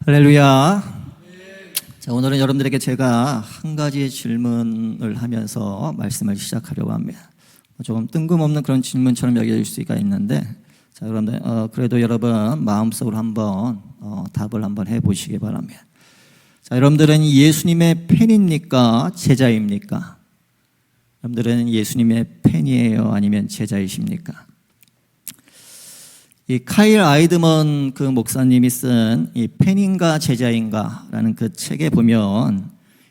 할렐루야. 자, 오늘은 여러분들에게 제가 한 가지 질문을 하면서 말씀을 시작하려고 합니다. 조금 뜬금없는 그런 질문처럼 여겨질 수가 있는데, 자, 여러분들 그래도 여러분 마음속으로 한번 답을 한번 해보시기 바랍니다. 자, 여러분들은 예수님의 팬입니까? 제자입니까? 여러분들은 예수님의 팬이에요? 아니면 제자이십니까? 이 카일 아이드먼 그 목사님이 쓴 이 팬인가 제자인가라는 그 책에 보면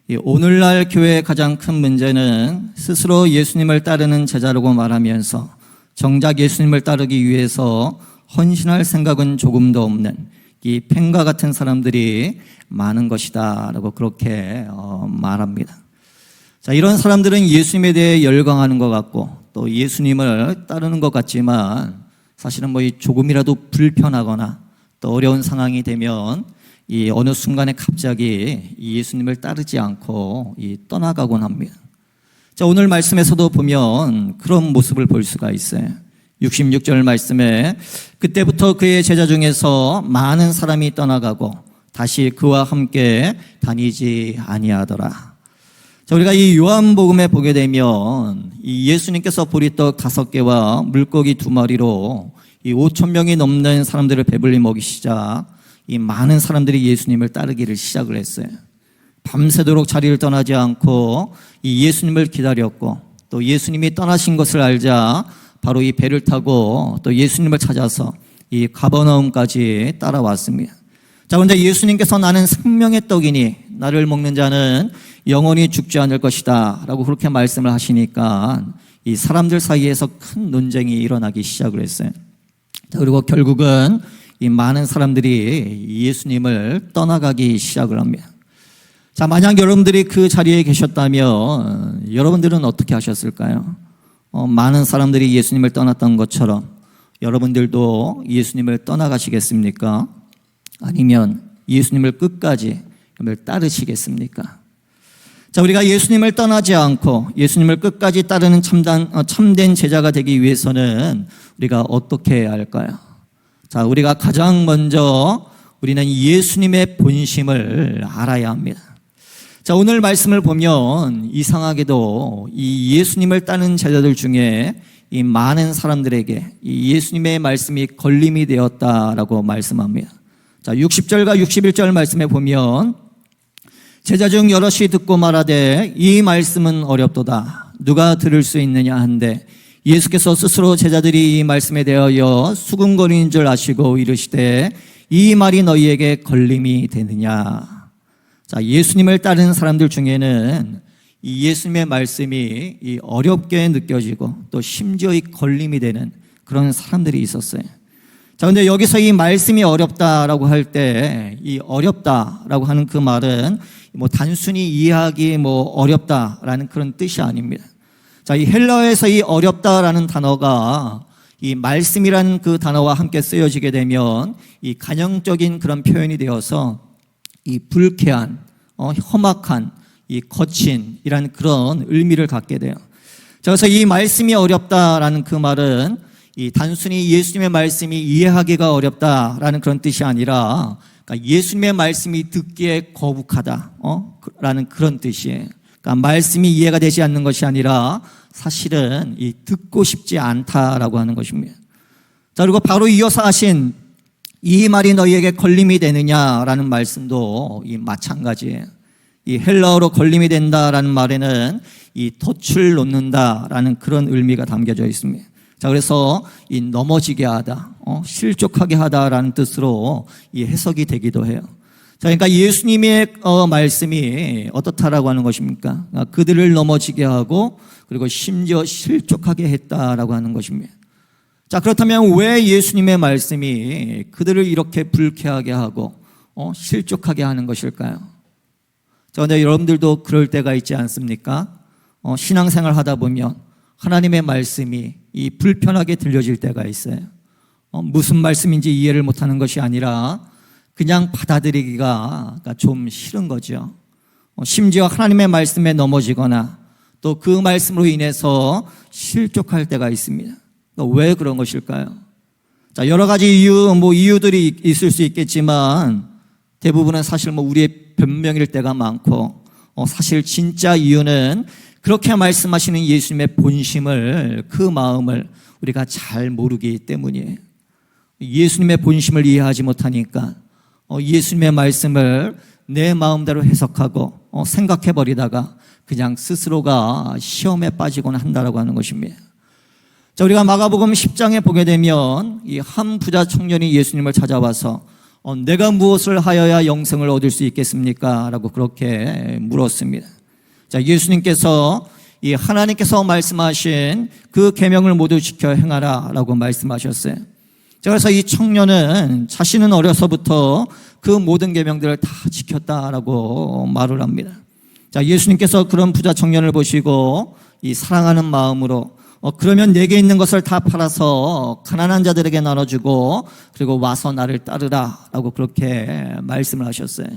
이 오늘날 교회의 가장 큰 문제는 스스로 예수님을 따르는 제자라고 말하면서 정작 예수님을 따르기 위해서 헌신할 생각은 조금도 없는 이 팬과 같은 사람들이 많은 것이다 라고 그렇게 말합니다. 자, 이런 사람들은 예수님에 대해 열광하는 것 같고 또 예수님을 따르는 것 같지만 사실은 조금이라도 불편하거나 또 어려운 상황이 되면 이 어느 순간에 갑자기 예수님을 따르지 않고 떠나가곤 합니다. 자, 오늘 말씀에서도 보면 그런 모습을 볼 수가 있어요. 66절 말씀에 그때부터 그의 제자 중에서 많은 사람이 떠나가고 다시 그와 함께 다니지 아니하더라. 자, 우리가 이 요한복음에 보게 되면 이 예수님께서 보리떡 5개와 물고기 2마리로 이 5,000명이 넘는 사람들을 배불리 먹이시자 이 많은 사람들이 예수님을 따르기를 시작을 했어요. 밤새도록 자리를 떠나지 않고 이 예수님을 기다렸고 또 예수님이 떠나신 것을 알자 바로 이 배를 타고 또 예수님을 찾아서 이 가버나움까지 따라왔습니다. 자, 그런데 예수님께서 나는 생명의 떡이니 나를 먹는 자는 영원히 죽지 않을 것이다 라고 그렇게 말씀을 하시니까 이 사람들 사이에서 큰 논쟁이 일어나기 시작을 했어요. 자, 그리고 결국은 이 많은 사람들이 예수님을 떠나가기 시작을 합니다. 자, 만약 여러분들이 그 자리에 계셨다면 여러분들은 어떻게 하셨을까요? 많은 사람들이 예수님을 떠났던 것처럼 여러분들도 예수님을 떠나가시겠습니까? 아니면 예수님을 끝까지 따르시겠습니까? 자, 우리가 예수님을 떠나지 않고 예수님을 끝까지 따르는 참된 제자가 되기 위해서는 우리가 어떻게 해야 할까요? 자, 우리가 가장 먼저 우리는 예수님의 본심을 알아야 합니다. 자, 오늘 말씀을 보면 이상하게도 이 예수님을 따르는 제자들 중에 이 많은 사람들에게 이 예수님의 말씀이 걸림이 되었다라고 말씀합니다. 자, 60절과 61절 말씀에 보면 제자 중 여럿이 듣고 말하되 이 말씀은 어렵도다. 누가 들을 수 있느냐 한데 예수께서 스스로 제자들이 이 말씀에 대하여 수군거리는 줄 아시고 이르시되 이 말이 너희에게 걸림이 되느냐. 자, 예수님을 따르는 사람들 중에는 이 예수님의 말씀이 이 어렵게 느껴지고 또 심지어 이 걸림이 되는 그런 사람들이 있었어요. 자, 근데 여기서 이 말씀이 어렵다라고 할 때 이 어렵다라고 하는 그 말은 단순히 이해하기 어렵다라는 그런 뜻이 아닙니다. 자, 이 헬라어에서 이 어렵다라는 단어가 이 말씀이라는 그 단어와 함께 쓰여지게 되면 이 간형적인 그런 표현이 되어서 이 불쾌한, 험악한, 이 거친이라는 그런 의미를 갖게 돼요. 자, 그래서 이 말씀이 어렵다라는 그 말은 이 단순히 예수님의 말씀이 이해하기가 어렵다라는 그런 뜻이 아니라 그러니까 예수님의 말씀이 듣기에 거북하다 라는 그런 뜻이에요. 그러니까 말씀이 이해가 되지 않는 것이 아니라 사실은 이 듣고 싶지 않다라고 하는 것입니다. 자, 그리고 바로 이어서 하신 이 말이 너희에게 걸림이 되느냐라는 말씀도 이 마찬가지예요. 이 헬라어로 걸림이 된다라는 말에는 이 덫을 놓는다라는 그런 의미가 담겨져 있습니다. 자, 그래서 이 넘어지게 하다, 실족하게 하다라는 뜻으로 이 해석이 되기도 해요. 자, 그러니까 예수님의 말씀이 어떻다라고 하는 것입니까? 그러니까 그들을 넘어지게 하고 그리고 심지어 실족하게 했다라고 하는 것입니다. 자, 그렇다면 왜 예수님의 말씀이 그들을 이렇게 불쾌하게 하고 실족하게 하는 것일까요? 자, 그런데 여러분들도 그럴 때가 있지 않습니까? 신앙생활 하다 보면 하나님의 말씀이 이 불편하게 들려질 때가 있어요. 무슨 말씀인지 이해를 못하는 것이 아니라 그냥 받아들이기가 좀 싫은 거죠. 심지어 하나님의 말씀에 넘어지거나 또 그 말씀으로 인해서 실족할 때가 있습니다. 왜 그런 것일까요? 자, 여러 가지 이유들이 있을 수 있겠지만 대부분은 사실 우리의 변명일 때가 많고, 사실 진짜 이유는 그렇게 말씀하시는 예수님의 본심을, 그 마음을 우리가 잘 모르기 때문이에요. 예수님의 본심을 이해하지 못하니까 예수님의 말씀을 내 마음대로 해석하고 생각해버리다가 그냥 스스로가 시험에 빠지곤 한다라고 하는 것입니다. 자, 우리가 마가복음 10장에 보게 되면 이 한 부자 청년이 예수님을 찾아와서 내가 무엇을 하여야 영생을 얻을 수 있겠습니까? 라고 그렇게 물었습니다. 자, 예수님께서 이 하나님께서 말씀하신 그 계명을 모두 지켜 행하라 라고 말씀하셨어요. 자, 그래서 이 청년은 자신은 어려서부터 그 모든 계명들을 다 지켰다라고 말을 합니다. 자, 예수님께서 그런 부자 청년을 보시고 이 사랑하는 마음으로 그러면 내게 있는 것을 다 팔아서 가난한 자들에게 나눠주고 그리고 와서 나를 따르라 라고 그렇게 말씀을 하셨어요.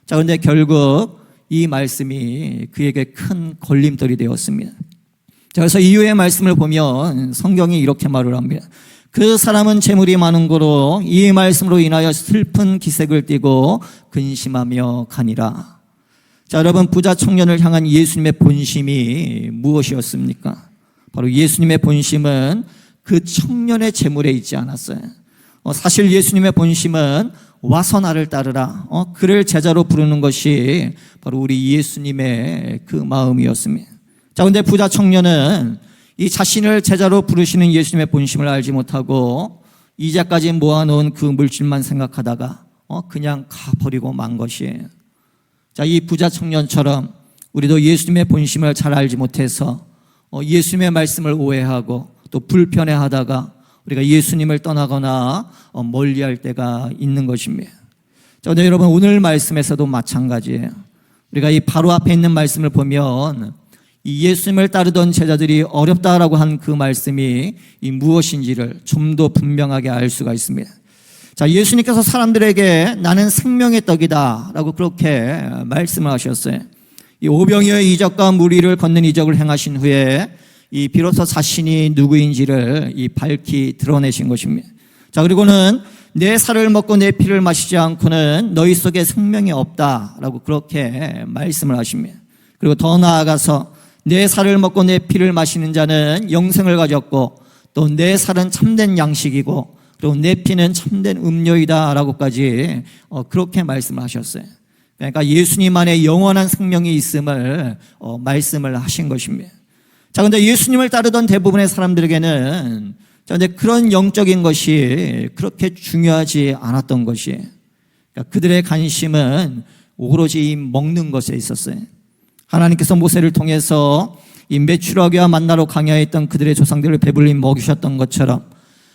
자, 그런데 결국 이 말씀이 그에게 큰 걸림돌이 되었습니다. 자, 그래서 이후의 말씀을 보면 성경이 이렇게 말을 합니다. 그 사람은 재물이 많은 고로 이 말씀으로 인하여 슬픈 기색을 띠고 근심하며 가니라. 자, 여러분, 부자 청년을 향한 예수님의 본심이 무엇이었습니까? 바로 예수님의 본심은 그 청년의 재물에 있지 않았어요. 사실 예수님의 본심은 와서 나를 따르라, 그를 제자로 부르는 것이 바로 우리 예수님의 그 마음이었습니다. 자, 근데 부자 청년은 이 자신을 제자로 부르시는 예수님의 본심을 알지 못하고 이제까지 모아놓은 그 물질만 생각하다가 그냥 가버리고 만 것이에요. 자, 이 부자 청년처럼 우리도 예수님의 본심을 잘 알지 못해서 예수님의 말씀을 오해하고 또 불편해하다가 우리가 예수님을 떠나거나 멀리할 때가 있는 것입니다. 자, 근데 여러분, 오늘 말씀에서도 마찬가지예요. 우리가 이 바로 앞에 있는 말씀을 보면 이 예수님을 따르던 제자들이 어렵다라고 한 그 말씀이 이 무엇인지를 좀 더 분명하게 알 수가 있습니다. 자, 예수님께서 사람들에게 나는 생명의 떡이다 라고 그렇게 말씀을 하셨어요. 이 오병이어의 이적과 무리를 걷는 이적을 행하신 후에 이 비로소 자신이 누구인지를 이 밝히 드러내신 것입니다. 자, 그리고는 내 살을 먹고 내 피를 마시지 않고는 너희 속에 생명이 없다라고 그렇게 말씀을 하십니다. 그리고 더 나아가서 내 살을 먹고 내 피를 마시는 자는 영생을 가졌고 또 내 살은 참된 양식이고 그리고 내 피는 참된 음료이다라고까지 그렇게 말씀을 하셨어요. 그러니까 예수님 안에 영원한 생명이 있음을 말씀을 하신 것입니다. 자, 근데 예수님을 따르던 대부분의 사람들에게는 자, 근데 그런 영적인 것이 그렇게 중요하지 않았던 것이에요. 그러니까 그들의 관심은 오로지 먹는 것에 있었어요. 하나님께서 모세를 통해서 이 메추라기와 만나로 강야했던 그들의 조상들을 배불리 먹이셨던 것처럼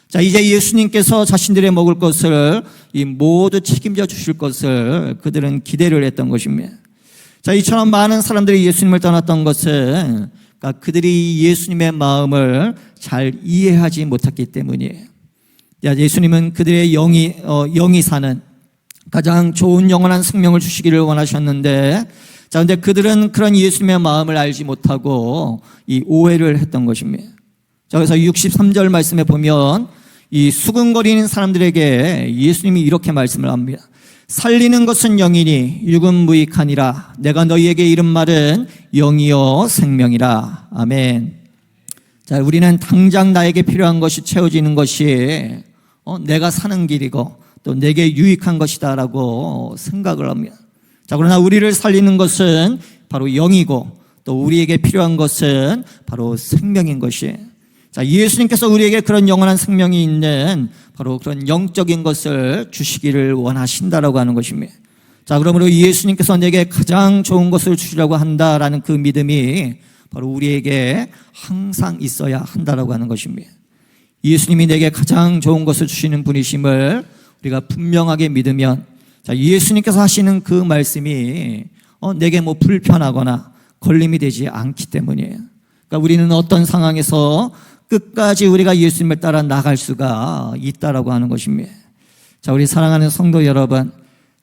자, 이제 예수님께서 자신들의 먹을 것을 이 모두 책임져 주실 것을 그들은 기대를 했던 것입니다. 자, 이처럼 많은 사람들이 예수님을 떠났던 것은 그러니까 그들이 예수님의 마음을 잘 이해하지 못했기 때문이에요. 예수님은 그들의 영이 사는 가장 좋은 영원한 생명을 주시기를 원하셨는데 자, 근데 그들은 그런 예수님의 마음을 알지 못하고 이 오해를 했던 것입니다. 자, 그래서 63절 말씀에 보면 이 수근거리는 사람들에게 예수님이 이렇게 말씀을 합니다. 살리는 것은 영이니 육은 무익하니라. 내가 너희에게 이른 말은 영이요 생명이라. 아멘. 자, 우리는 당장 나에게 필요한 것이 채워지는 것이 내가 사는 길이고 또 내게 유익한 것이다라고 생각을 합니다. 자, 그러나 우리를 살리는 것은 바로 영이고 또 우리에게 필요한 것은 바로 생명인 것이에요. 자, 예수님께서 우리에게 그런 영원한 생명이 있는 바로 그런 영적인 것을 주시기를 원하신다라고 하는 것입니다. 자, 그러므로 예수님께서 내게 가장 좋은 것을 주시려고 한다라는 그 믿음이 바로 우리에게 항상 있어야 한다라고 하는 것입니다. 예수님이 내게 가장 좋은 것을 주시는 분이심을 우리가 분명하게 믿으면 자, 예수님께서 하시는 그 말씀이 내게 불편하거나 걸림이 되지 않기 때문이에요. 그러니까 우리는 어떤 상황에서 끝까지 우리가 예수님을 따라 나갈 수가 있다라고 하는 것입니다. 자, 우리 사랑하는 성도 여러분,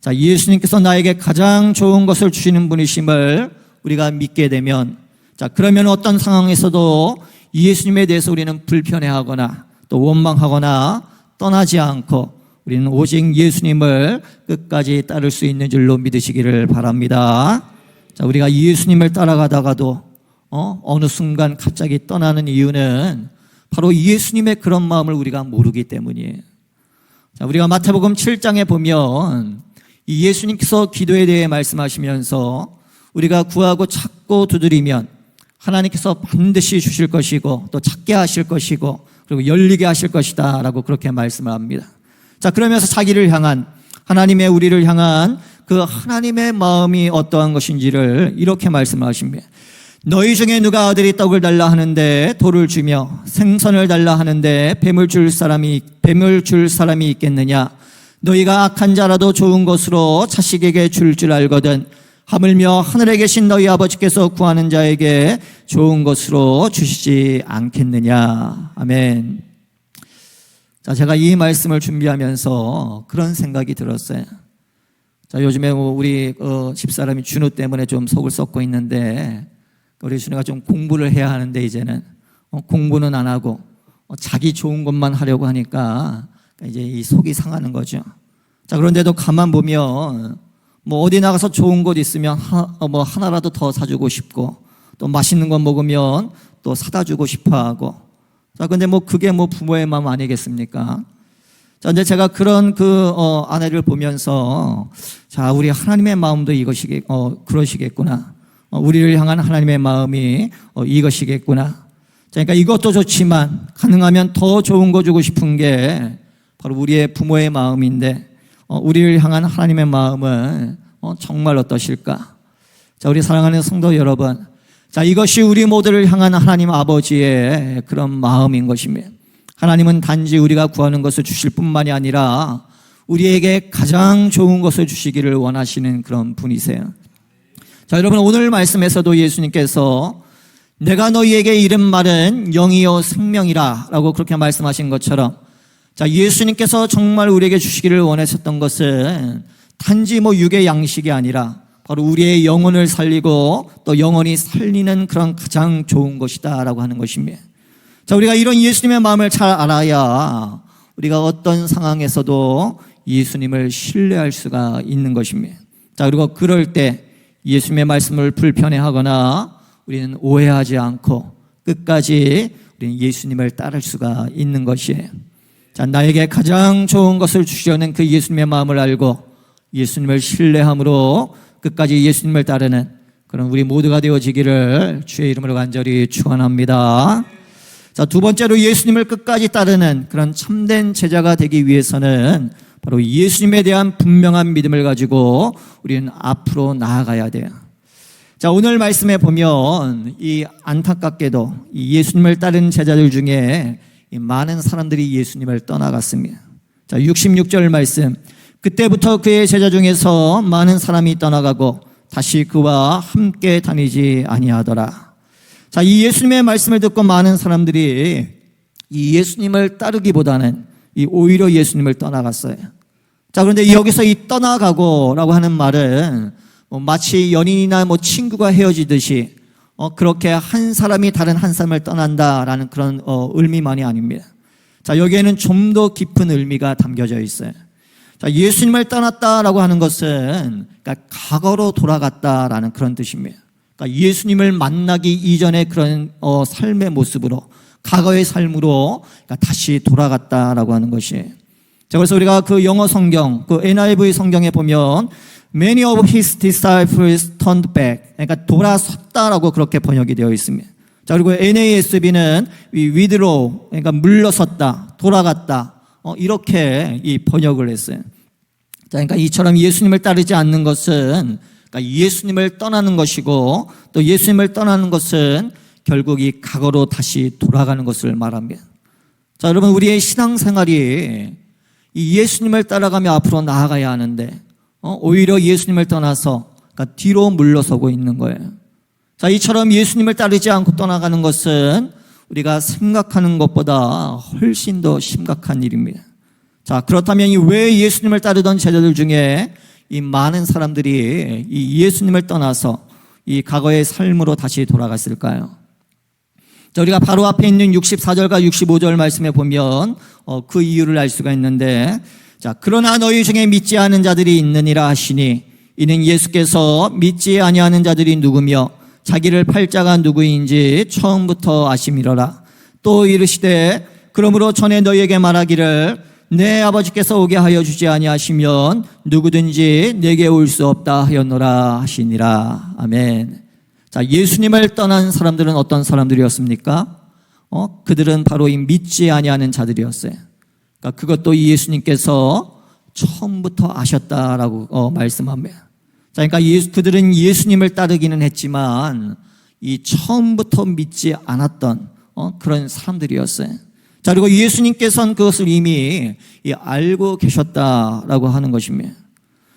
자, 예수님께서 나에게 가장 좋은 것을 주시는 분이심을 우리가 믿게 되면 자, 그러면 어떤 상황에서도 예수님에 대해서 우리는 불편해하거나 또 원망하거나 떠나지 않고 우리는 오직 예수님을 끝까지 따를 수 있는 줄로 믿으시기를 바랍니다. 자, 우리가 예수님을 따라가다가도 어느 순간 갑자기 떠나는 이유는 바로 예수님의 그런 마음을 우리가 모르기 때문이에요. 자, 우리가 마태복음 7장에 보면 이 예수님께서 기도에 대해 말씀하시면서 우리가 구하고 찾고 두드리면 하나님께서 반드시 주실 것이고 또 찾게 하실 것이고 그리고 열리게 하실 것이다 라고 그렇게 말씀을 합니다. 자, 그러면서 자기를 향한 하나님의 우리를 향한 그 하나님의 마음이 어떠한 것인지를 이렇게 말씀하십니다. 너희 중에 누가 아들이 떡을 달라 하는데 돌을 주며 생선을 달라 하는데 뱀을 줄 사람이 있겠느냐? 너희가 악한 자라도 좋은 것으로 자식에게 줄 알거든 하물며 하늘에 계신 너희 아버지께서 구하는 자에게 좋은 것으로 주시지 않겠느냐. 아멘. 자, 제가 이 말씀을 준비하면서 그런 생각이 들었어요. 자, 요즘에 우리 집사람이 준우 때문에 좀 속을 썩고 있는데 우리 준우가 좀 공부를 해야 하는데 이제는 공부는 안 하고 자기 좋은 것만 하려고 하니까 이제 이 속이 상하는 거죠. 자, 그런데도 가만 보면 뭐 어디 나가서 좋은 곳 있으면 하나라도 더 사주고 싶고 또 맛있는 거 먹으면 또 사다 주고 싶어 하고. 자, 근데 그게 부모의 마음 아니겠습니까? 자, 이제 제가 그런 아내를 보면서 자, 우리 하나님의 마음도 그러시겠구나. 우리를 향한 하나님의 마음이 이것이겠구나. 자, 그러니까 이것도 좋지만 가능하면 더 좋은 거 주고 싶은 게 바로 우리의 부모의 마음인데 우리를 향한 하나님의 마음은 정말 어떠실까? 자, 우리 사랑하는 성도 여러분, 자, 이것이 우리 모두를 향한 하나님 아버지의 그런 마음인 것입니다. 하나님은 단지 우리가 구하는 것을 주실 뿐만이 아니라 우리에게 가장 좋은 것을 주시기를 원하시는 그런 분이세요. 자, 여러분, 오늘 말씀에서도 예수님께서 내가 너희에게 이른 말은 영이요 생명이라 라고 그렇게 말씀하신 것처럼 자, 예수님께서 정말 우리에게 주시기를 원하셨던 것은 단지 육의 양식이 아니라 바로 우리의 영혼을 살리고 또 영혼이 살리는 그런 가장 좋은 것이다 라고 하는 것입니다. 자, 우리가 이런 예수님의 마음을 잘 알아야 우리가 어떤 상황에서도 예수님을 신뢰할 수가 있는 것입니다. 자, 그리고 그럴 때 예수님의 말씀을 불편해하거나 우리는 오해하지 않고 끝까지 우리는 예수님을 따를 수가 있는 것이에요. 자, 나에게 가장 좋은 것을 주시려는 그 예수님의 마음을 알고 예수님을 신뢰함으로 끝까지 예수님을 따르는 그런 우리 모두가 되어지기를 주의 이름으로 간절히 축원합니다. 자, 두 번째로 예수님을 끝까지 따르는 그런 참된 제자가 되기 위해서는 바로 예수님에 대한 분명한 믿음을 가지고 우리는 앞으로 나아가야 돼요. 자, 오늘 말씀에 보면 이 안타깝게도 이 예수님을 따르는 제자들 중에 이 많은 사람들이 예수님을 떠나갔습니다. 자, 66절 말씀. 그때부터 그의 제자 중에서 많은 사람이 떠나가고 다시 그와 함께 다니지 아니하더라. 자, 이 예수님의 말씀을 듣고 많은 사람들이 이 예수님을 따르기보다는 이 오히려 예수님을 떠나갔어요. 자, 그런데 여기서 이 떠나가고라고 하는 말은 마치 연인이나 친구가 헤어지듯이 그렇게 한 사람이 다른 한 사람을 떠난다라는 그런 의미만이 아닙니다. 자, 여기에는 좀 더 깊은 의미가 담겨져 있어요. 자, 예수님을 떠났다라고 하는 것은 그러니까 과거로 돌아갔다라는 그런 뜻입니다. 그러니까 예수님을 만나기 이전의 그런 삶의 모습으로 과거의 삶으로 그러니까 다시 돌아갔다라고 하는 것이에요. 자, 그래서 우리가 그 영어 성경, 그 NIV 성경에 보면 Many of his disciples turned back. 그러니까 돌아섰다라고 그렇게 번역이 되어 있습니다. 자, 그리고 NASB는 withdraw, 그러니까 물러섰다, 돌아갔다, 이렇게 이 번역을 했어요. 자, 그러니까 이처럼 예수님을 따르지 않는 것은 그러니까 예수님을 떠나는 것이고 또 예수님을 떠나는 것은 결국 이 과거로 다시 돌아가는 것을 말합니다. 자, 여러분, 우리의 신앙생활이 이 예수님을 따라가며 앞으로 나아가야 하는데 오히려 예수님을 떠나서 그러니까 뒤로 물러서고 있는 거예요. 자, 이처럼 예수님을 따르지 않고 떠나가는 것은 우리가 생각하는 것보다 훨씬 더 심각한 일입니다. 자, 그렇다면 왜 예수님을 따르던 제자들 중에 이 많은 사람들이 이 예수님을 떠나서 이 과거의 삶으로 다시 돌아갔을까요? 자, 우리가 바로 앞에 있는 64절과 65절 말씀에 보면 그 이유를 알 수가 있는데, 자, 그러나 너희 중에 믿지 않은 자들이 있느니라 하시니 이는 예수께서 믿지 아니하는 자들이 누구며 자기를 팔자가 누구인지 처음부터 아심이로라. 또 이르시되 그러므로 전에 너희에게 말하기를 내 아버지께서 오게 하여 주지 아니하시면 누구든지 내게 올 수 없다 하였노라 하시니라. 아멘. 자, 예수님을 떠난 사람들은 어떤 사람들이었습니까? 그들은 바로 이 믿지 아니하는 자들이었어요. 그러니까 그것도 예수님께서 처음부터 아셨다라고 말씀합니다. 자, 그러니까 그들은 예수님을 따르기는 했지만 이 처음부터 믿지 않았던 그런 사람들이었어요. 자, 그리고 예수님께서는 그것을 이미 알고 계셨다라고 하는 것입니다.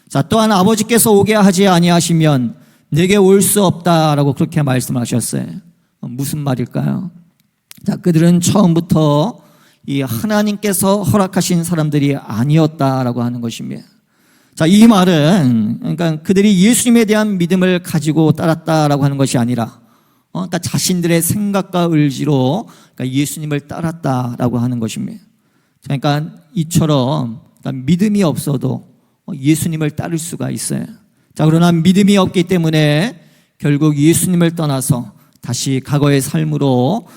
자, 또한 아버지께서 오게 하지 아니하시면 내게 올 수 없다라고 그렇게 말씀하셨어요. 무슨 말일까요? 자, 그들은 처음부터 이 하나님께서 허락하신 사람들이 아니었다라고 하는 것입니다. 자, 이 말은 그러니까 그들이 예수님에 대한 믿음을 가지고 따랐다라고 하는 것이 아니라 그러니까 자신들의 생각과 의지로 그러니까 예수님을 따랐다라고 하는 것입니다. 그러니까 이처럼 그러니까 믿음이 없어도 예수님을 따를 수가 있어요. 자, 그러나 믿음이 없기 때문에 결국 예수님을 떠나서 다시 과거의 삶으로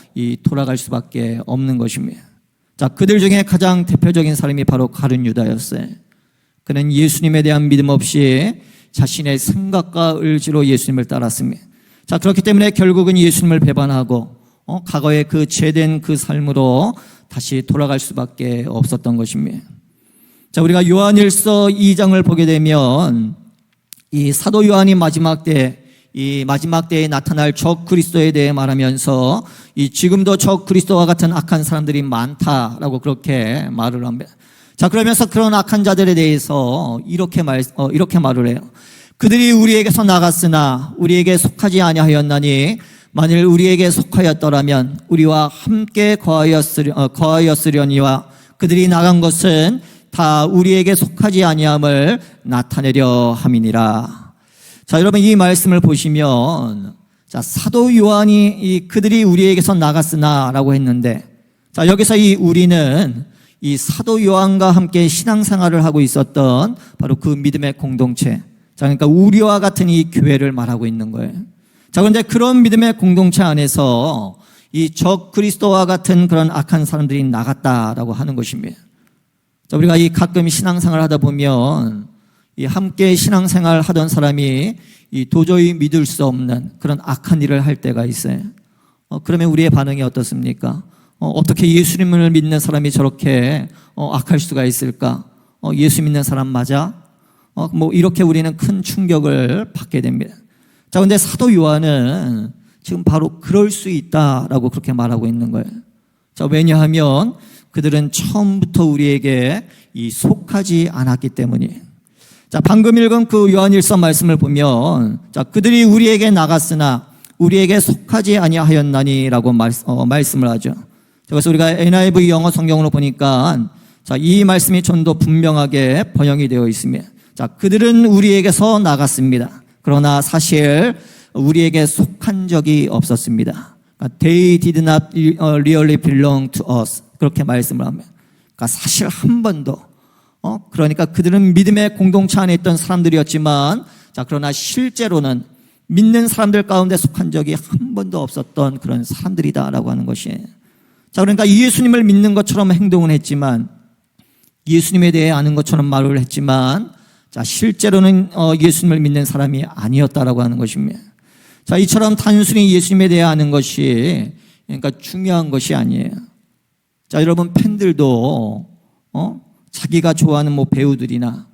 돌아갈 수밖에 없는 것입니다. 자, 그들 중에 가장 대표적인 사람이 바로 가룟 유다였어요. 그는 예수님에 대한 믿음 없이 자신의 생각과 의지로 예수님을 따랐습니다. 자, 그렇기 때문에 결국은 예수님을 배반하고 과거의 그 죄된 그 삶으로 다시 돌아갈 수밖에 없었던 것입니다. 자, 우리가 요한일서 2장을 보게 되면 이 사도 요한이 마지막 때에 나타날 적 그리스도에 대해 말하면서 지금도 적 그리스도와 같은 악한 사람들이 많다라고 그렇게 말을 합니다. 자, 그러면서 그런 악한 자들에 대해서 이렇게 말을 해요. 그들이 우리에게서 나갔으나 우리에게 속하지 아니하였나니 만일 우리에게 속하였더라면 우리와 함께 거하였으려니와 그들이 나간 것은 다 우리에게 속하지 아니함을 나타내려 함이니라. 자, 여러분 이 말씀을 보시면 자, 사도 요한이 그들이 우리에게서 나갔으나라고 했는데 자, 여기서 이 우리는 이 사도 요한과 함께 신앙생활을 하고 있었던 바로 그 믿음의 공동체. 자, 그러니까 우리와 같은 이 교회를 말하고 있는 거예요. 자, 그런데 그런 믿음의 공동체 안에서 이 적 그리스도와 같은 그런 악한 사람들이 나갔다라고 하는 것입니다. 자, 우리가 가끔 신앙생활을 하다 보면 함께 신앙생활 하던 사람이 도저히 믿을 수 없는 그런 악한 일을 할 때가 있어요. 그러면 우리의 반응이 어떻습니까? 어떻게 예수님을 믿는 사람이 저렇게 악할 수가 있을까? 예수 믿는 사람 맞아? 이렇게 우리는 큰 충격을 받게 됩니다. 자, 근데 사도 요한은 지금 바로 그럴 수 있다라고 그렇게 말하고 있는 거예요. 자, 왜냐하면 그들은 처음부터 우리에게 속하지 않았기 때문이에요. 자, 방금 읽은 그 요한일서 말씀을 보면 자, 그들이 우리에게 나갔으나 우리에게 속하지 아니하였나니라고 말씀을 하죠. 그래서 우리가 NIV 영어 성경으로 보니까 자, 이 말씀이 좀 더 분명하게 번역이 되어 있습니다. 자, 그들은 우리에게서 나갔습니다. 그러나 사실 우리에게 속한 적이 없었습니다. They did not really belong to us. 그렇게 말씀을 합니다. 그러니까 사실 한 번도 그러니까 그들은 믿음의 공동체 안에 있던 사람들이었지만 자, 그러나 실제로는 믿는 사람들 가운데 속한 적이 한 번도 없었던 그런 사람들이다라고 하는 것이에요. 자, 그러니까 예수님을 믿는 것처럼 행동을 했지만 예수님에 대해 아는 것처럼 말을 했지만 자, 실제로는 예수님을 믿는 사람이 아니었다라고 하는 것입니다. 자, 이처럼 단순히 예수님에 대해 아는 것이 그러니까 중요한 것이 아니에요. 자, 여러분 팬들도 자기가 좋아하는 배우들이나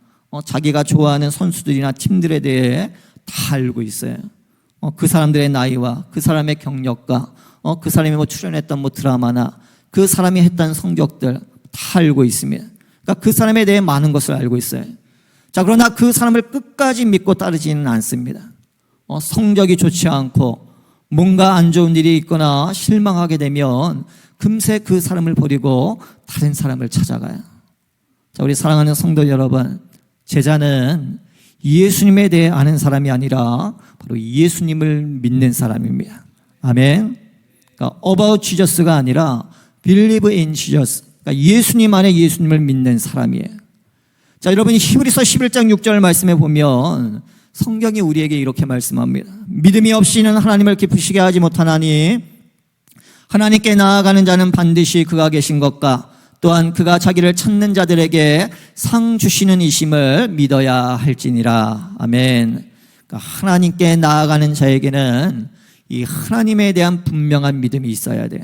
자기가 좋아하는 선수들이나 팀들에 대해 다 알고 있어요. 그 사람들의 나이와 그 사람의 경력과 그 사람이 출연했던 드라마나 그 사람이 했던 성적들 다 알고 있습니다. 그러니까 그 사람에 대해 많은 것을 알고 있어요. 자, 그러나 그 사람을 끝까지 믿고 따르지는 않습니다. 성적이 좋지 않고 뭔가 안 좋은 일이 있거나 실망하게 되면 금세 그 사람을 버리고 다른 사람을 찾아가요. 자, 우리 사랑하는 성도 여러분, 제자는 예수님에 대해 아는 사람이 아니라 바로 예수님을 믿는 사람입니다. 아멘. 그러니까 about Jesus가 아니라 believe in Jesus. 그러니까 예수님 안에 예수님을 믿는 사람이에요. 자, 여러분 히브리서 11장 6절 말씀에 보면 성경이 우리에게 이렇게 말씀합니다. 믿음이 없이는 하나님을 기쁘시게 하지 못하나니 하나님께 나아가는 자는 반드시 그가 계신 것과 또한 그가 자기를 찾는 자들에게 상 주시는 이심을 믿어야 할지니라. 아멘. 그러니까 하나님께 나아가는 자에게는 이 하나님에 대한 분명한 믿음이 있어야 돼요.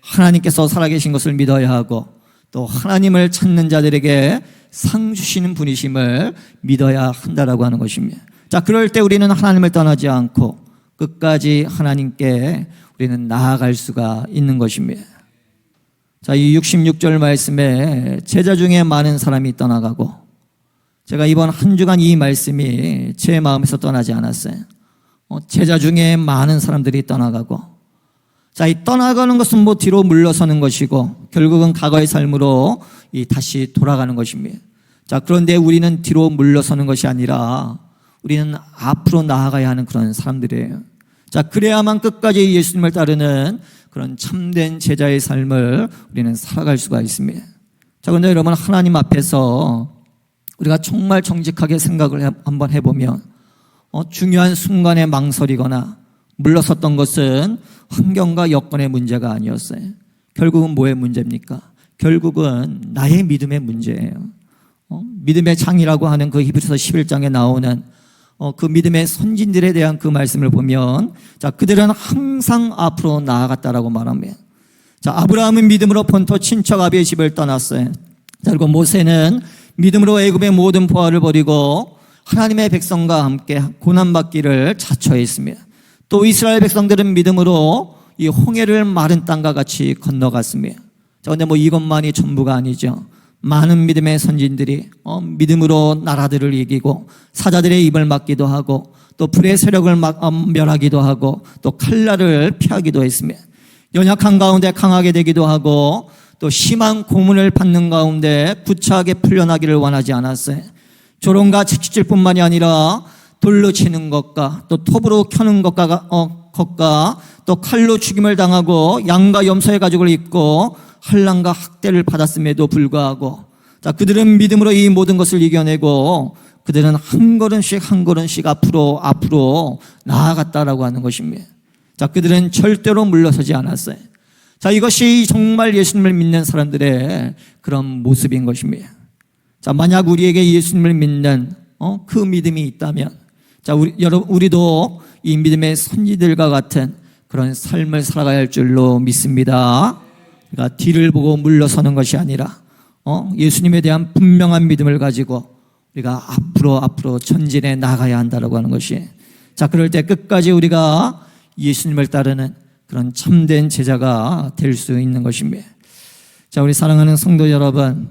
하나님께서 살아계신 것을 믿어야 하고 또 하나님을 찾는 자들에게 상 주시는 분이심을 믿어야 한다라고 하는 것입니다. 자, 그럴 때 우리는 하나님을 떠나지 않고 끝까지 하나님께 우리는 나아갈 수가 있는 것입니다. 자, 이 66절 말씀에 제자 중에 많은 사람이 떠나가고, 제가 이번 한 주간 이 말씀이 제 마음에서 떠나지 않았어요. 제자 중에 많은 사람들이 떠나가고, 자, 이 떠나가는 것은 뭐 뒤로 물러서는 것이고 결국은 과거의 삶으로 다시 돌아가는 것입니다. 자, 그런데 우리는 뒤로 물러서는 것이 아니라 우리는 앞으로 나아가야 하는 그런 사람들이에요. 자, 그래야만 끝까지 예수님을 따르는 그런 참된 제자의 삶을 우리는 살아갈 수가 있습니다. 자, 그런데 여러분, 하나님 앞에서 우리가 정말 정직하게 생각을 한번 해보면 중요한 순간에 망설이거나 물러섰던 것은 환경과 여건의 문제가 아니었어요. 결국은 뭐의 문제입니까? 결국은 나의 믿음의 문제예요. 믿음의 장이라고 하는 그 히브리서 11장에 나오는 그 믿음의 선진들에 대한 그 말씀을 보면, 자, 그들은 항상 앞으로 나아갔다라고 말합니다. 자, 아브라함은 믿음으로 본토 친척 아비의 집을 떠났어요. 자, 그리고 모세는 믿음으로 애굽의 모든 보화를 버리고 하나님의 백성과 함께 고난받기를 자처했습니다. 또 이스라엘 백성들은 믿음으로 이 홍해를 마른 땅과 같이 건너갔습니다. 자, 근데 뭐 이것만이 전부가 아니죠. 많은 믿음의 선진들이 믿음으로 나라들을 이기고 사자들의 입을 막기도 하고 또 불의 세력을 멸하기도 하고 또 칼날을 피하기도 했습니다. 연약한 가운데 강하게 되기도 하고 또 심한 고문을 받는 가운데 구차하게 풀려나기를 원하지 않았어요. 조롱과 채찍질 뿐만이 아니라 돌로 치는 것과 또 톱으로 켜는 것과 또 칼로 죽임을 당하고 양과 염소의 가죽을 입고 환난과 학대를 받았음에도 불구하고, 자, 그들은 믿음으로 이 모든 것을 이겨내고 그들은 한 걸음씩 앞으로 나아갔다라고 하는 것입니다. 자, 그들은 절대로 물러서지 않았어요. 자, 이것이 정말 예수님을 믿는 사람들의 그런 모습인 것입니다. 자, 만약 우리에게 예수님을 믿는 그 믿음이 있다면, 자, 우리도 이 믿음의 선지들과 같은 그런 삶을 살아가야 할 줄로 믿습니다. 그러니까 뒤를 보고 물러서는 것이 아니라 예수님에 대한 분명한 믿음을 가지고 우리가 앞으로 전진해 나가야 한다라고 하는 것이, 자, 그럴 때 끝까지 우리가 예수님을 따르는 그런 참된 제자가 될 수 있는 것입니다. 자, 우리 사랑하는 성도 여러분,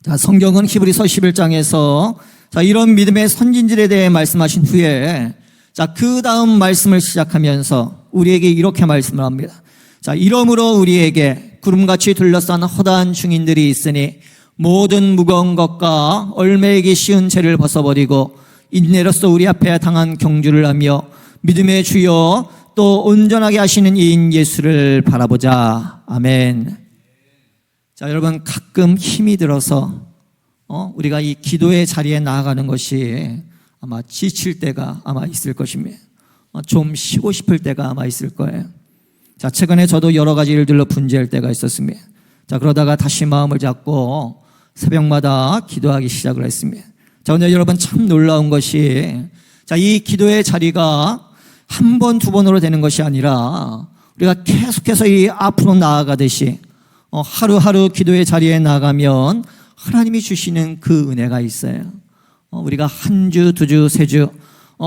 자, 성경은 히브리서 11장에서 자, 이런 믿음의 선진들에 대해 말씀하신 후에, 자, 그 다음 말씀을 시작하면서 우리에게 이렇게 말씀을 합니다. 자, 이러므로 우리에게 구름같이 둘러싼 허다한 증인들이 있으니 모든 무거운 것과 얼매이기 쉬운 죄를 벗어버리고 인내로써 우리 앞에 당한 경주를 하며 믿음의 주여 또 온전하게 하시는 이인 예수를 바라보자. 아멘. 자, 여러분, 가끔 힘이 들어서 우리가 이 기도의 자리에 나아가는 것이 아마 지칠 때가 아마 있을 것입니다. 좀 쉬고 싶을 때가 아마 있을 거예요. 자, 최근에 저도 여러 가지 일들로 분주할 때가 있었습니다. 자, 그러다가 다시 마음을 잡고 새벽마다 기도하기 시작을 했습니다. 자, 근데 여러분, 참 놀라운 것이, 자, 이 기도의 자리가 한 번, 두 번으로 되는 것이 아니라 우리가 계속해서 이 앞으로 나아가듯이 하루하루 기도의 자리에 나가면 하나님이 주시는 그 은혜가 있어요. 우리가 한 주, 두 주, 세 주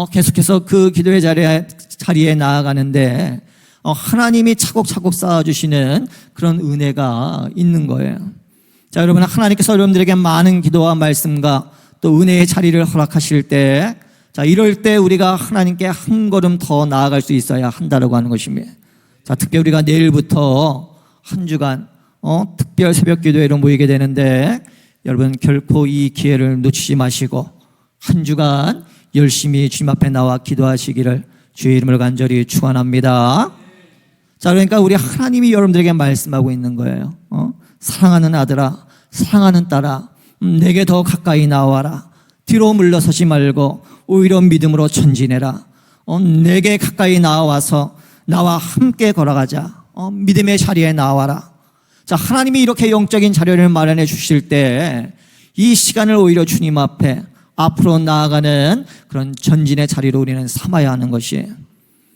계속해서 그 기도의 자리에 나아가는데 하나님이 차곡차곡 쌓아주시는 그런 은혜가 있는 거예요. 자, 여러분, 하나님께서 여러분들에게 많은 기도와 말씀과 또 은혜의 자리를 허락하실 때, 자, 이럴 때 우리가 하나님께 한 걸음 더 나아갈 수 있어야 한다라고 하는 것입니다. 자, 특히 우리가 내일부터 한 주간 특별 새벽 기도회로 모이게 되는데, 여러분, 결코 이 기회를 놓치지 마시고 한 주간 열심히 주님 앞에 나와 기도하시기를 주의 이름으로 간절히 축원합니다. 자, 그러니까 우리 하나님이 여러분들에게 말씀하고 있는 거예요. 사랑하는 아들아, 사랑하는 딸아, 내게 더 가까이 나와라. 뒤로 물러서지 말고 오히려 믿음으로 전진해라. 내게 가까이 나와서 나와 함께 걸어가자. 믿음의 자리에 나와라. 자, 하나님이 이렇게 영적인 자리를 마련해 주실 때 이 시간을 오히려 주님 앞에 앞으로 나아가는 그런 전진의 자리로 우리는 삼아야 하는 것이에요.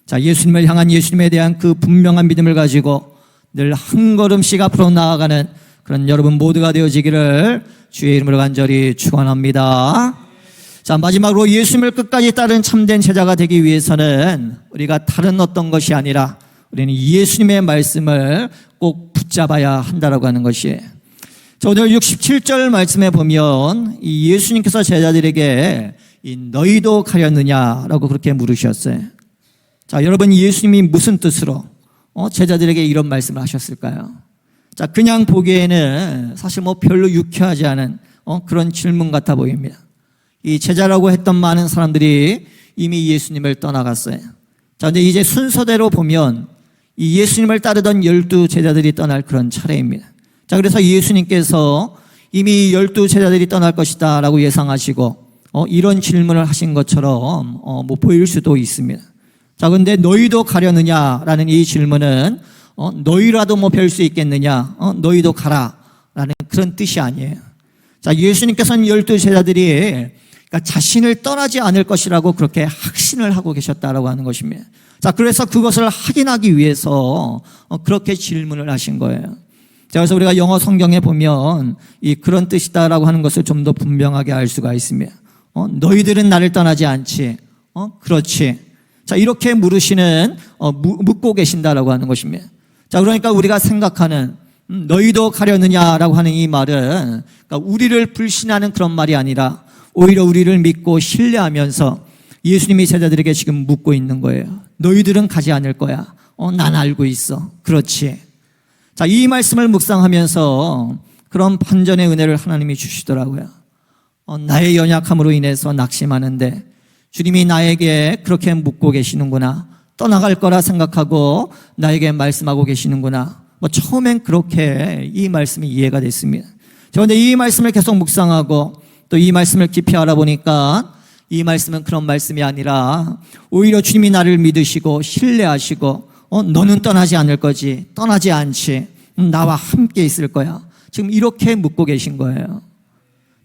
자, 예수님을 향한 예수님에 대한 그 분명한 믿음을 가지고 늘 한 걸음씩 앞으로 나아가는 그런 여러분 모두가 되어지기를 주의 이름으로 간절히 축원합니다. 자, 마지막으로 예수님을 끝까지 따른 참된 제자가 되기 위해서는 우리가 다른 어떤 것이 아니라 우리는 예수님의 말씀을 꼭 붙잡아야 한다라고 하는 것이에요. 자, 오늘 67절 말씀에 보면 이 예수님께서 제자들에게 너희도 가렸느냐라고 그렇게 물으셨어요. 자, 여러분 예수님이 무슨 뜻으로 제자들에게 이런 말씀을 하셨을까요? 자, 그냥 보기에는 사실 별로 유쾌하지 않은 그런 질문 같아 보입니다. 이 제자라고 했던 많은 사람들이 이미 예수님을 떠나갔어요. 자, 근데 이제 순서대로 보면 이 예수님을 따르던 12 제자들이 떠날 그런 차례입니다. 자, 그래서 예수님께서 이미 12 제자들이 떠날 것이다 라고 예상하시고 이런 질문을 하신 것처럼 보일 수도 있습니다. 자, 근데 너희도 가려느냐라는 이 질문은 너희라도 별 수 있겠느냐, 너희도 가라 라는 그런 뜻이 아니에요. 자, 예수님께서는 12 제자들이 그러니까 자신을 떠나지 않을 것이라고 그렇게 확신을 하고 계셨다라고 하는 것입니다. 자, 그래서 그것을 확인하기 위해서 그렇게 질문을 하신 거예요. 자, 그래서 우리가 영어 성경에 보면 이 그런 뜻이다라고 하는 것을 좀 더 분명하게 알 수가 있습니다. 너희들은 나를 떠나지 않지? 그렇지. 자, 이렇게 물으시는 묻고 계신다라고 하는 것입니다. 자, 그러니까 우리가 생각하는 너희도 가려느냐라고 하는 이 말은 그러니까 우리를 불신하는 그런 말이 아니라 오히려 우리를 믿고 신뢰하면서 예수님이 제자들에게 지금 묻고 있는 거예요. 너희들은 가지 않을 거야. 난 알고 있어. 그렇지. 자, 이 말씀을 묵상하면서 그런 반전의 은혜를 하나님이 주시더라고요. 나의 연약함으로 인해서 낙심하는데 주님이 나에게 그렇게 묻고 계시는구나. 떠나갈 거라 생각하고 나에게 말씀하고 계시는구나. 처음엔 그렇게 이 말씀이 이해가 됐습니다. 그런데 이 말씀을 계속 묵상하고 또 이 말씀을 깊이 알아보니까 이 말씀은 그런 말씀이 아니라 오히려 주님이 나를 믿으시고 신뢰하시고 너는 떠나지 않을 거지. 떠나지 않지. 나와 함께 있을 거야. 지금 이렇게 묻고 계신 거예요.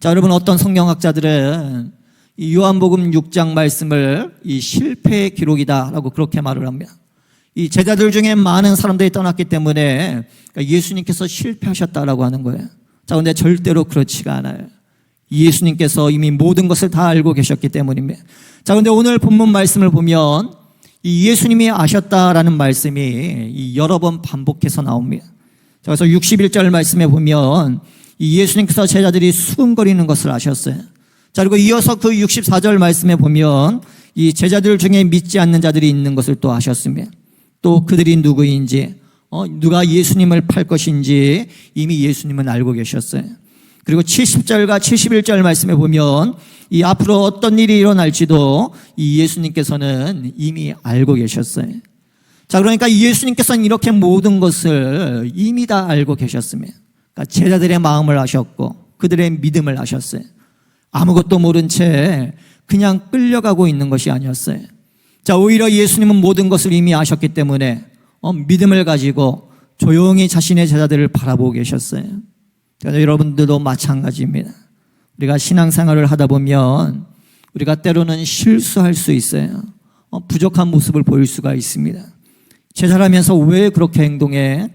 자, 여러분 어떤 성경학자들은 이 요한복음 6장 말씀을 이 실패의 기록이다라고 그렇게 말을 합니다. 이 제자들 중에 많은 사람들이 떠났기 때문에 예수님께서 실패하셨다라고 하는 거예요. 자, 근데 절대로 그렇지가 않아요. 예수님께서 이미 모든 것을 다 알고 계셨기 때문입니다. 자, 근데 오늘 본문 말씀을 보면 이 예수님이 아셨다라는 말씀이 여러 번 반복해서 나옵니다. 자, 그래서 61절 말씀에 보면 이 예수님께서 제자들이 수군거리는 것을 아셨어요. 자, 그리고 이어서 그 64절 말씀에 보면 이 제자들 중에 믿지 않는 자들이 있는 것을 또 아셨으며 또 그들이 누구인지 누가 예수님을 팔 것인지 이미 예수님은 알고 계셨어요. 그리고 70절과 71절 말씀에 보면 이 앞으로 어떤 일이 일어날지도 이 예수님께서는 이미 알고 계셨어요. 자, 그러니까 예수님께서는 이렇게 모든 것을 이미 다 알고 계셨으며 그러니까 제자들의 마음을 아셨고 그들의 믿음을 아셨어요. 아무것도 모른 채 그냥 끌려가고 있는 것이 아니었어요. 자, 오히려 예수님은 모든 것을 이미 아셨기 때문에 믿음을 가지고 조용히 자신의 제자들을 바라보고 계셨어요. 그래서 여러분들도 마찬가지입니다. 우리가 신앙생활을 하다 보면 우리가 때로는 실수할 수 있어요. 부족한 모습을 보일 수가 있습니다. 제자라면서 왜 그렇게 행동해?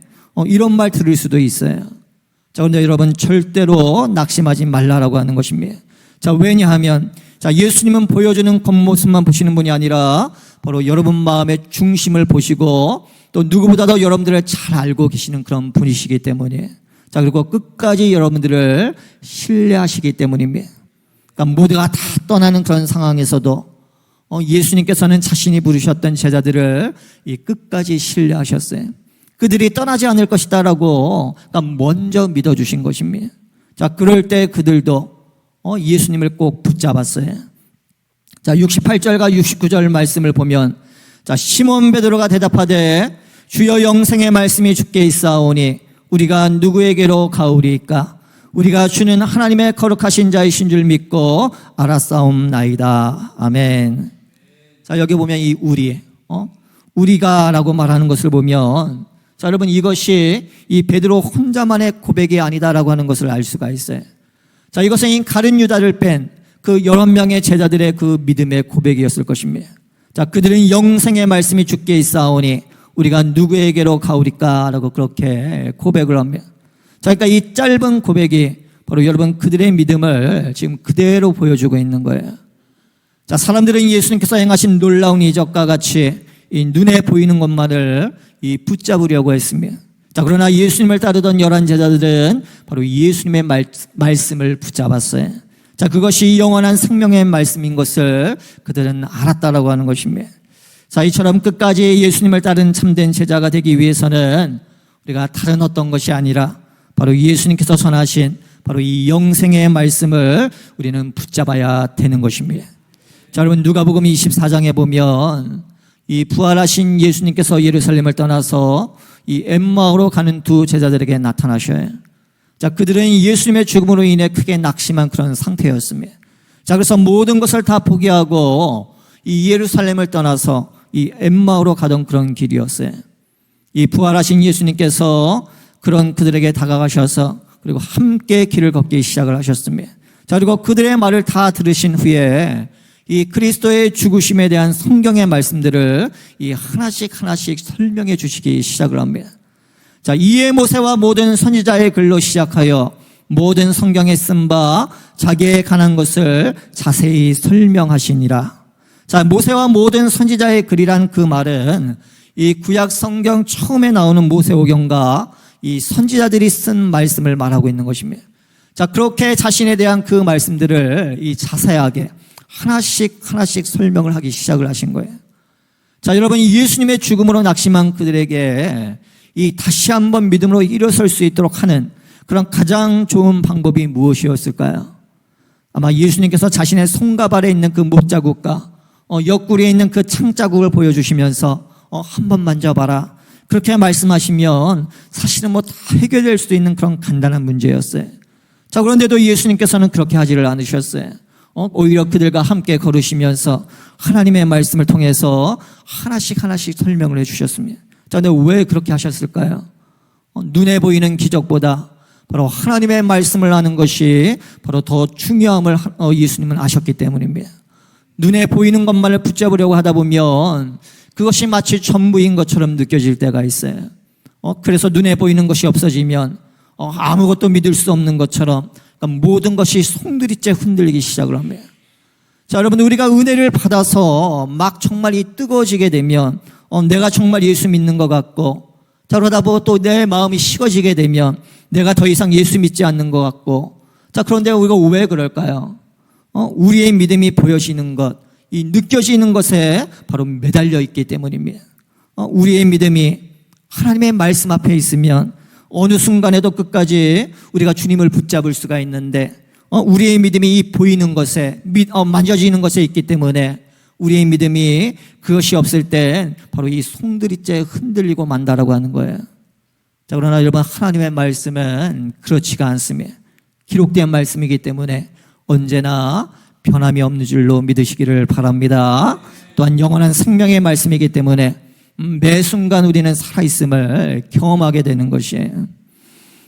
이런 말 들을 수도 있어요. 자, 그런데 여러분 절대로 낙심하지 말라라고 하는 것입니다. 자, 왜냐하면 자, 예수님은 보여주는 겉모습만 보시는 분이 아니라 바로 여러분 마음의 중심을 보시고 또 누구보다도 여러분들을 잘 알고 계시는 그런 분이시기 때문에 자, 그리고 끝까지 여러분들을 신뢰하시기 때문입니다. 그러니까 모두가 다 떠나는 그런 상황에서도 예수님께서는 자신이 부르셨던 제자들을 끝까지 신뢰하셨어요. 그들이 떠나지 않을 것이다라고 그러니까 먼저 믿어주신 것입니다. 자, 그럴 때 그들도 예수님을 꼭 붙잡았어요. 자, 68절과 69절 말씀을 보면 자, 시몬 베드로가 대답하되 주여 영생의 말씀이 주께 있사오니 우리가 누구에게로 가오리이까? 우리가 주는 하나님의 거룩하신 자이신 줄 믿고 알았사옵나이다. 아멘. 자, 여기 보면 이 우리가라고 말하는 것을 보면, 자, 여러분, 이것이 이 베드로 혼자만의 고백이 아니다라고 하는 것을 알 수가 있어요. 자, 이것은 이 가룟 유다를 뺀 그 11명의 제자들의 그 믿음의 고백이었을 것입니다. 자, 그들은 영생의 말씀이 주께 있사오니 우리가 누구에게로 가오리까? 라고 그렇게 고백을 합니다. 자, 그러니까 이 짧은 고백이 바로 여러분 그들의 믿음을 지금 그대로 보여주고 있는 거예요. 자, 사람들은 예수님께서 행하신 놀라운 이적과 같이 이 눈에 보이는 것만을 이 붙잡으려고 했습니다. 자, 그러나 예수님을 따르던 11 제자들은 바로 예수님의 말씀을 붙잡았어요. 자, 그것이 영원한 생명의 말씀인 것을 그들은 알았다라고 하는 것입니다. 자, 이처럼 끝까지 예수님을 따른 참된 제자가 되기 위해서는 우리가 다른 어떤 것이 아니라 바로 예수님께서 전하신 바로 이 영생의 말씀을 우리는 붙잡아야 되는 것입니다. 자, 여러분, 누가복음 24장에 보면 이 부활하신 예수님께서 예루살렘을 떠나서 이 엠마오로 가는 두 제자들에게 나타나셔요. 자, 그들은 예수님의 죽음으로 인해 크게 낙심한 그런 상태였습니다. 자, 그래서 모든 것을 다 포기하고 이 예루살렘을 떠나서 이 엠마오로 가던 그런 길이었어요. 이 부활하신 예수님께서 그런 그들에게 다가가셔서 그리고 함께 길을 걷기 시작을 하셨습니다. 자, 그리고 그들의 말을 다 들으신 후에 이 그리스도의 죽으심에 대한 성경의 말씀들을 이 하나씩 설명해 주시기 시작을 합니다. 자, 이에 모세와 모든 선지자의 글로 시작하여 모든 성경에 쓴 바 자기에 관한 것을 자세히 설명하시니라. 자, 모세와 모든 선지자의 글이란 그 말은 이 구약 성경 처음에 나오는 모세오경과 이 선지자들이 쓴 말씀을 말하고 있는 것입니다. 자, 그렇게 자신에 대한 그 말씀들을 이 자세하게 하나씩 설명을 하기 시작을 하신 거예요. 자, 여러분, 예수님의 죽음으로 낙심한 그들에게 이 다시 한번 믿음으로 일어설 수 있도록 하는 그런 가장 좋은 방법이 무엇이었을까요? 아마 예수님께서 자신의 손과 발에 있는 그 못자국과 옆구리에 있는 그 창자국을 보여주시면서 한번 만져봐라, 그렇게 말씀하시면 사실은 뭐 다 해결될 수도 있는 그런 간단한 문제였어요. 자, 그런데도 예수님께서는 그렇게 하지를 않으셨어요. 오히려 그들과 함께 걸으시면서 하나님의 말씀을 통해서 하나씩 설명을 해주셨습니다. 자, 근데 왜 그렇게 하셨을까요? 눈에 보이는 기적보다 바로 하나님의 말씀을 아는 것이 바로 더 중요함을 예수님은 아셨기 때문입니다. 눈에 보이는 것만을 붙잡으려고 하다 보면 그것이 마치 전부인 것처럼 느껴질 때가 있어요. 그래서 눈에 보이는 것이 없어지면 아무것도 믿을 수 없는 것처럼 모든 것이 송두리째 흔들리기 시작을 합니다. 자, 여러분, 우리가 은혜를 받아서 막 정말 이 뜨거워지게 되면 내가 정말 예수 믿는 것 같고, 자, 그러다 보고 또 내 마음이 식어지게 되면 내가 더 이상 예수 믿지 않는 것 같고, 자, 그런데 우리가 왜 그럴까요? 우리의 믿음이 보여지는 것, 이 느껴지는 것에 바로 매달려 있기 때문입니다. 우리의 믿음이 하나님의 말씀 앞에 있으면 어느 순간에도 끝까지 우리가 주님을 붙잡을 수가 있는데, 우리의 믿음이 이 보이는 것에, 만져지는 것에 있기 때문에 우리의 믿음이 그것이 없을 때 바로 이 송두리째 흔들리고 만다라고 하는 거예요. 자, 그러나 여러분, 하나님의 말씀은 그렇지가 않습니다. 기록된 말씀이기 때문에 언제나 변함이 없는 줄로 믿으시기를 바랍니다. 또한 영원한 생명의 말씀이기 때문에 매 순간 우리는 살아있음을 경험하게 되는 것이에요.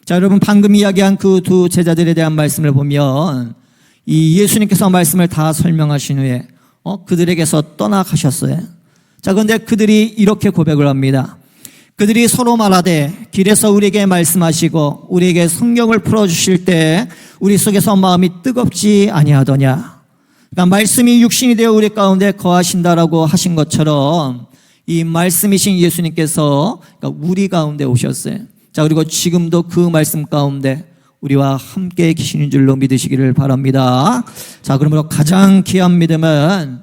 자, 여러분, 방금 이야기한 그 두 제자들에 대한 말씀을 보면 이 예수님께서 말씀을 다 설명하신 후에 그들에게서 떠나가셨어요. 자, 그런데 그들이 이렇게 고백을 합니다. 그들이 서로 말하되 길에서 우리에게 말씀하시고 우리에게 성경을 풀어주실 때 우리 속에서 마음이 뜨겁지 아니하더냐. 그러니까 말씀이 육신이 되어 우리 가운데 거하신다라고 하신 것처럼 이 말씀이신 예수님께서 그러니까 우리 가운데 오셨어요. 자, 그리고 지금도 그 말씀 가운데 우리와 함께 계시는 줄로 믿으시기를 바랍니다. 자, 그러므로 가장 귀한 믿음은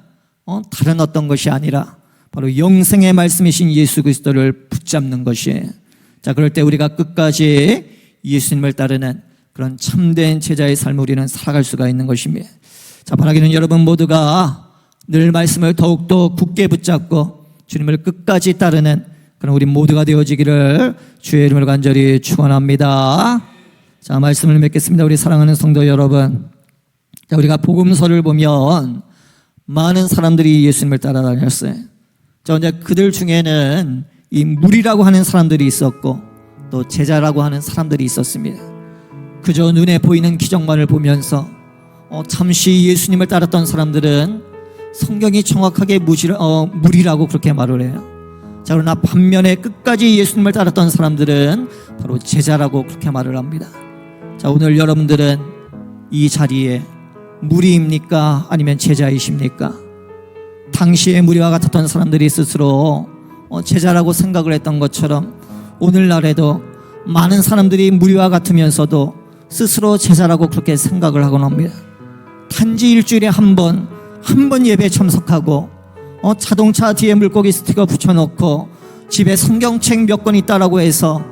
다른 어떤 것이 아니라 바로 영생의 말씀이신 예수 그리스도를 붙잡는 것이에요. 자, 그럴 때 우리가 끝까지 예수님을 따르는 그런 참된 제자의 삶을 우리는 살아갈 수가 있는 것입니다. 자, 바라기는 여러분 모두가 늘 말씀을 더욱더 굳게 붙잡고 주님을 끝까지 따르는 그런 우리 모두가 되어지기를 주의 이름으로 간절히 축원합니다. 자, 말씀을 맺겠습니다. 우리 사랑하는 성도 여러분. 자, 우리가 복음서를 보면 많은 사람들이 예수님을 따라다녔어요. 자, 이제 그들 중에는 이 무리라고 하는 사람들이 있었고 또 제자라고 하는 사람들이 있었습니다. 그저 눈에 보이는 기적만을 보면서 잠시 예수님을 따랐던 사람들은 성경이 정확하게 무리라고 그렇게 말을 해요. 자, 그러나 반면에 끝까지 예수님을 따랐던 사람들은 바로 제자라고 그렇게 말을 합니다. 자, 오늘 여러분들은 이 자리에 무리입니까? 아니면 제자이십니까? 당시의 무리와 같았던 사람들이 스스로 제자라고 생각을 했던 것처럼 오늘날에도 많은 사람들이 무리와 같으면서도 스스로 제자라고 그렇게 생각을 하곤 합니다. 단지 일주일에 한 번 예배에 참석하고 자동차 뒤에 물고기 스티커 붙여놓고 집에 성경책 몇 권 있다라고 해서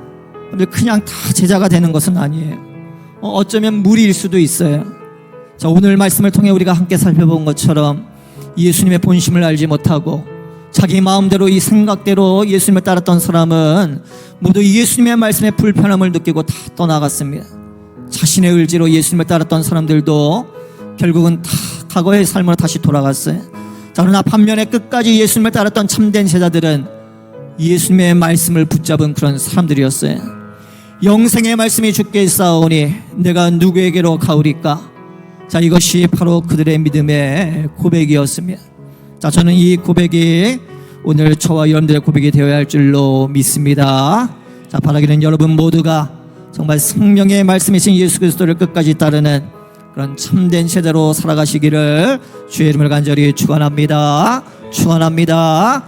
그냥 다 제자가 되는 것은 아니에요. 어쩌면 무리일 수도 있어요. 자, 오늘 말씀을 통해 우리가 함께 살펴본 것처럼 예수님의 본심을 알지 못하고 자기 마음대로 이 생각대로 예수님을 따랐던 사람은 모두 예수님의 말씀에 불편함을 느끼고 다 떠나갔습니다. 자신의 의지로 예수님을 따랐던 사람들도 결국은 다 과거의 삶으로 다시 돌아갔어요. 자, 그러나 반면에 끝까지 예수님을 따랐던 참된 제자들은 예수님의 말씀을 붙잡은 그런 사람들이었어요. 영생의 말씀이 주께 있사오니 내가 누구에게로 가오리까? 자, 이것이 바로 그들의 믿음의 고백이었습니다. 자, 저는 이 고백이 오늘 저와 여러분들의 고백이 되어야 할 줄로 믿습니다. 자, 바라기는 여러분 모두가 정말 생명의 말씀이신 예수 그리스도를 끝까지 따르는 그런 참된 제자로 살아가시기를 주의 이름을 간절히 축원합니다. 축원합니다.